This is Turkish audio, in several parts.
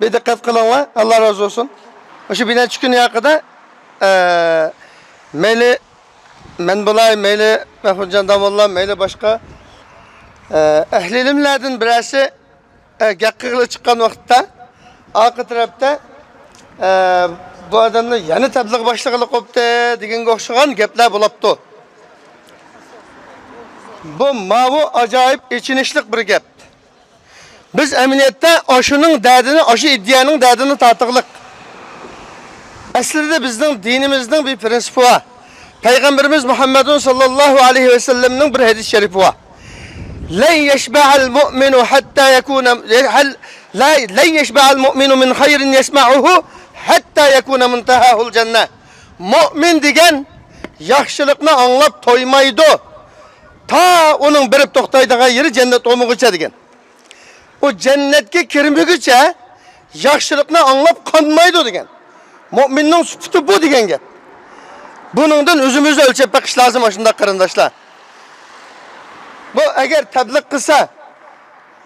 Bir dikkat kılınlar. Allah razı olsun. Şu birinci gün yakada meyli men bulay, meyli Mehmetcan Damolla, meyli başka ehli ilimlerden birisi gakkıgılı çıkan vakitte arka tarafta bu adamlar yeni tebliğ başlığı koptu degen okşagan gepler bulaptı. Bu mavu acayip içinişlik bir gep. Biz emniyette aşının derdini, aşı iddianın derdini tartıqlıq. Aslında bizden dinimizden bir prensibi var. Peygamberimiz Muhammedun sallallahu aleyhi ve sellem'nin bir hadis-i şerifi var. لن يشبع المؤمن حتى يكون لن يشبع المؤمن من خير يسمعه حتى يكون منتهاه الجنة. Mümin degen yaxşılıkını anlap toymaydı. Ta onun berip toktaydığı yeri cennet olmuğuça degen. O cennetke kirmigüçe yaxşılıkını anlap kanmaydı degen. Müminin sıfatı bu degen gep. Bunundan özümüzü ölçep bakış lazım aşında karındaşlar. Bu eğer tebliğ kısa,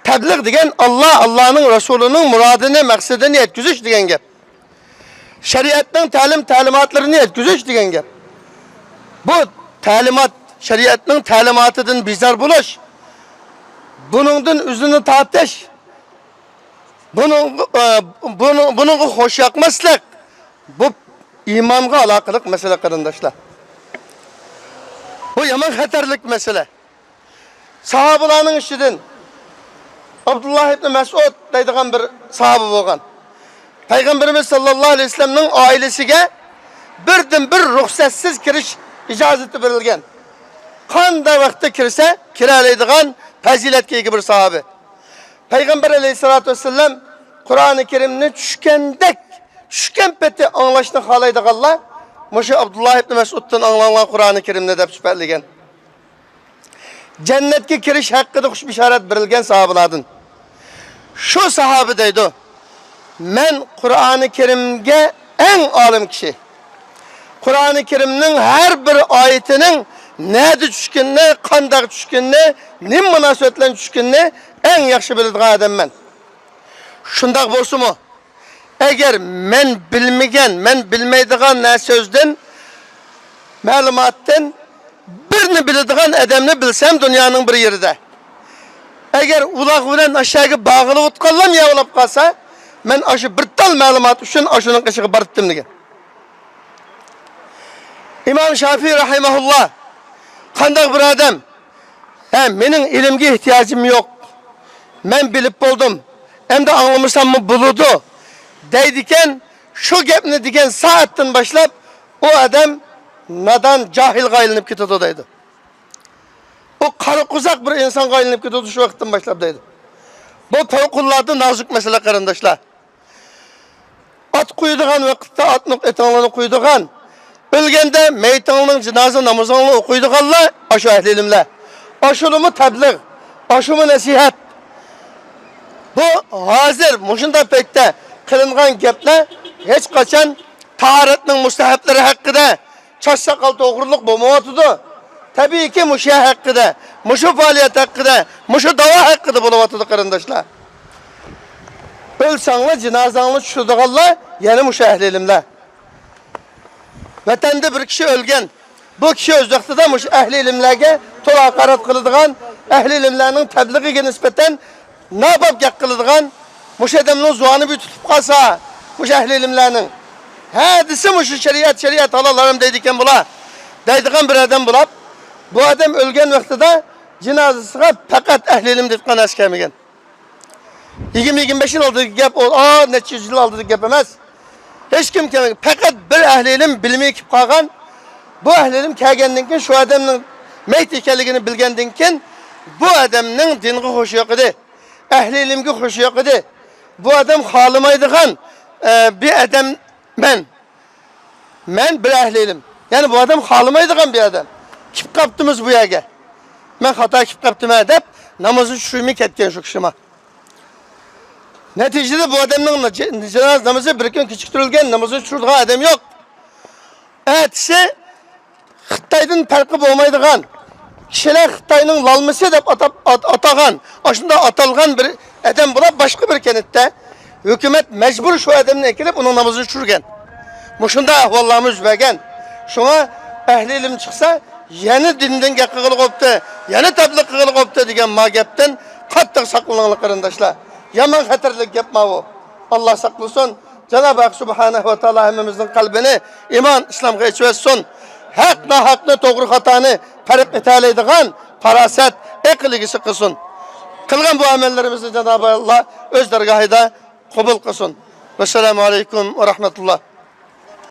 tebliğ degen Allah'ın Resulü'nün muradını, maksadını yetküzüş degen gep. Şeriatın talimatlarını yetküzüş degen gep. Bu talimat, şeriatın talimatıdın bizar buluş. Bunundan üzünü tartış. Bunun hoş yakmaslık. Bu imanға alakalık mesele karındaşlar. Bu yaman xatarlık mesele. Sahabalarının işidin Abdullah ibn Mesud deydiğen bir sahabe olgan. Peygamberimiz sallallahu aleyhi ve sellem'nin ailesiga birden bir ruhsatsiz kiriş icazeti verilgen. Qanday vaqtda kirse kiralaydigan faziletga ega bir sahabe. Peygamber aleyhissalatu vesselam Kur'an-ı Kerim'ni tushgan peti anglashni xohlaydiganlar mushu Abdullah ibn Mesud'dan anglangan Kur'an-ı Kerim'ni deb sifatlagan. Cennetke kirish haqida xush bisharat berilgan sahabalardan. Şu sahabe deydi, men Kur'an-ı Kerim'ge en alim kişi. Kur'an-ı Kerim'nin her bir ayetinin neydi tushganini, qanday tushganini, nim munosabat bilan tushganini en yaxshi biladigan adam men. Shundoq bo'lsa-mu, agar men bilmaydigan narsadan, ma'lumotdan birini biladigan adamni bilsam dunyoning bir yerida. Agar uloq bilan aşağı bağılib o'tganlar yavlab qolsa, men aşı bir tal ma'lumot uchun ashuning qishiga bordim degan. İmam Şafii rahimahullah qanday bir adam? Mening ilimga ehtiyojim yo'q. Men bilib bo'ldim. Endi anglamasam mı buludu? Deydiken şu gapni degan saatdan boshlab o adam nadan cahilga aylanib ketadi deydi. O qaraquzaq bir insonga aylanib ketadi shu vaqtdan boshlab deydi. Bu favqulodda nozik masala qarindoshlar. At qo'ydigan vaqtda atni etonlarni qo'ydigan, o'lganda maytonning janoza namozini o'qiydiganlar ashu ahli ilmlar. Ashulimi tabliğ, ashumi nasihat. Bu hazır mushunda paytda qilingan gaplar hech qachon tahoratning mustahablari haqida, choch soqol to'g'riliq bo'lmayotdi. Tabiiyki mushu haqida, mushu faoliyat haqida, mushu davo haqida bo'layotdi qarindoshlar. O'lsanglar janozangni tushirdiganlar yana mushu ahli ilmlar. Vatanda bir kishi o'lgan. Bu kishi o'z vaqtida mushu ahli ilmlarga to'la qarat qiladigan, ahli ilmlarning tabliğiga nisbatan nabab gap qiladigan, mushu odamning zuvanı bir tutib qolsa, mushu ahli ilmlarning hadisi mushu şeriat halalarim deydigan bular. Deydigan bir adam bulab, bu adam o'lgan vaqtida janozasiga faqat ahli ilm deb qanash kelmagan. 20-25 yıl oldu gap, neçe yıl oldu gap emas. Hech kim kelmagan. Faqat bir ahli ilm bilmay kelib qolgan. Bu ahli ilm kelgandan keyin shu odamning mayt ekanligini bilgandan keyin bu odamning dinga xushi yo'q edi. Ahli ilmga xushi yo'q edi. Bu adam xohlamaydigan bir adam men bir ahli ilm. Yani bu adam xohlamaydigan bir adam. Kip qaptimiz bu yerga. Men xato kip qaptim deb namozni tushirmay ketgan shu kishima. Neticede bu adamның janoza namozi bir kun kechiktirilgan, namozni tushirdigan adam yo'q. Aytsa Xitoydan farqi bo'lmaydigan kishilar Xitoyning lalmisi deb atagan, ashunda atalgan bir adam bo'lib boshqa bir kenatda Hükümet mecbur şu adamını ekilip onun namazını çürgen. Muşunda ahvallarımız üzbegen. Şuna ehli ilim çıksa yeni dinden kıgıl koptu, yeni tablık kıgıl koptu diyen magepten kattık saklananlık karındaşlar. Yaman hatırlık yapma o. Allah saklasın. Cenab-ı Hak Subhanahu ve Teala hemimizin kalbini iman, İslam'a içiversin. Hak na haklı, doğru hatanı fark etaleydiğin paraset, ekligisi kılsın. Kılgan bu amellerimizi Cenab-ı Allah öz dergahida kabul kılsın. Vesselamu aleyküm ve rahmetullah.